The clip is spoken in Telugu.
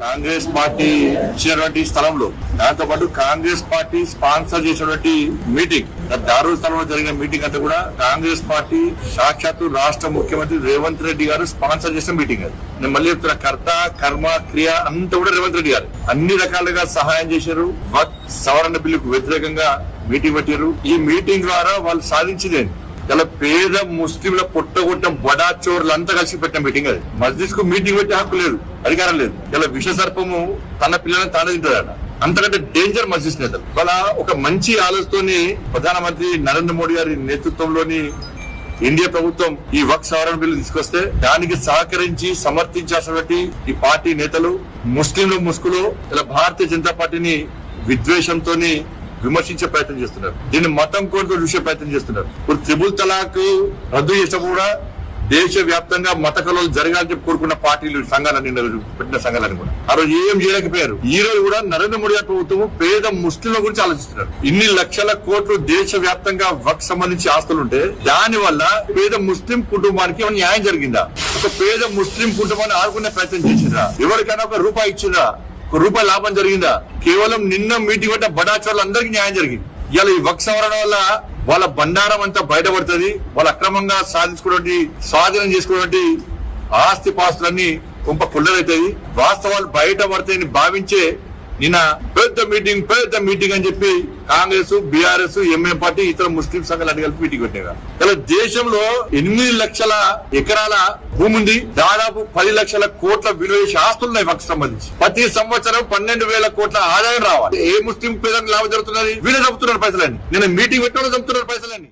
కాంగ్రెస్ పార్టీ ఇచ్చినటువంటి స్థలంలో దాంతో పాటు కాంగ్రెస్ పార్టీ స్పాన్సర్ చేసినటువంటి మీటింగ్ దారుల్ స్థలంలో జరిగిన మీటింగ్ అంతా కూడా కాంగ్రెస్ పార్టీ సాక్షాత్తు రాష్ట్ర ముఖ్యమంత్రి రేవంత్ రెడ్డి గారు స్పాన్సర్ చేసిన మీటింగ్ అది. నేను మళ్ళీ చెప్తున్నా, కర్త కర్మ క్రియ అంతా కూడా రేవంత్ రెడ్డి గారు అన్ని రకాలుగా సహాయం చేశారు. సవరణ బిల్లుకు వ్యతిరేకంగా మీటింగ్ పెట్టారు. ఈ మీటింగ్ ద్వారా వాళ్ళు సాధించింది ఇలా పేద ముస్లింల పొట్టగొట్టం బడా చోర్లంతా కలిసి పెట్టిన మీటింగ్ అది. మస్జిద్ కు మీటింగ్ పెట్టే హక్కు లేదు, అధికారం లేదు. ఇలా విష సర్పము తన పిల్లలను తానే తింటాడట. అంతకంటే డేంజర్ మస్జిద్ నేతలు. వాళ్ళ ఒక మంచి ఆలోచనతోని ప్రధానమంత్రి నరేంద్ర మోడీ గారి నేతృత్వంలోని ఇండియా ప్రభుత్వం ఈ వక్ఫ్ సవరణ బిల్లు తీసుకొస్తే దానికి సహకరించి సమర్థించాల్సినటువంటి ఈ పార్టీ నేతలు ముస్లింలు ముసుగులో ఇలా భారతీయ జనతా పార్టీని విద్వేషంతోని విమర్శించే ప్రయత్నం చేస్తున్నారు. దీన్ని మతం కోరుతూ చూసే ప్రయత్నం చేస్తున్నారు. ఇప్పుడు త్రిబుల్ తలాక్ రద్దు చేసినప్పుడు కూడా దేశ వ్యాప్తంగా మత కలవలు జరగాలని చెప్పి కోరుకున్న పార్టీలు సంఘాలన్నీ పెట్టిన సంఘాలని కూడా ఆ రోజు ఏం చేయలేకపోయారు. ఈ రోజు కూడా నరేంద్ర మోడీ గారి ప్రభుత్వం పేద ముస్లింల గురించి ఆలోచిస్తున్నారు. ఇన్ని లక్షల కోట్లు దేశ వ్యాప్తంగా వక్ఫ్ సంబంధించి ఆస్తులుంటే దాని వల్ల పేద ముస్లిం కుటుంబానికి ఏమైనా న్యాయం జరిగిందా? ఒక పేద ముస్లిం కుటుంబాన్ని ఆదుకునే ప్రయత్నం చేసిందా? ఎవరికైనా ఒక రూపాయి ఇచ్చిందా? ఒక రూపాయి లాభం జరిగిందా? కేవలం నిన్న మీటింగ్ పెట్టిన బడాచోళ్ళ అందరికీ న్యాయం జరిగింది. ఇవాళ ఈ వక్ఫ్ సవరణ వల్ల వాళ్ళ బండారం అంతా బయటపడుతుంది. వాళ్ళు అక్రమంగా స్వాధీనం చేసుకున్నటువంటి ఆస్తి పాస్తులన్నీ కొంప కుళ్ళరైతాయి. వాస్తవాలు బయట పడతాయని భావించే నిన్న పెద్ద మీటింగ్ అని చెప్పి కాంగ్రెస్, బీఆర్ఎస్, ఎంఎం పార్టీ ఇతర ముస్లిం సంఘాలు అన్ని కలిపి మీటింగ్ పెట్టినా. ఇలా దేశంలో 8 లక్షల ఎకరాల భూమి ఉంది. దాదాపు 10 లక్షల కోట్ల విలువ ఆస్తులున్నాయి వక్ఫ్ సంబంధించి. ప్రతి సంవత్సరం 12,000 కోట్ల ఆదాయం రావాలి. ఏ ముస్లిం పేదలకు లాభం జరుగుతున్నది? వీళ్ళే చంపుతున్నారు పైసలన్నీ. నేను మీటింగ్ పెట్టడం చంపుతున్నారు పైసలన్నీ.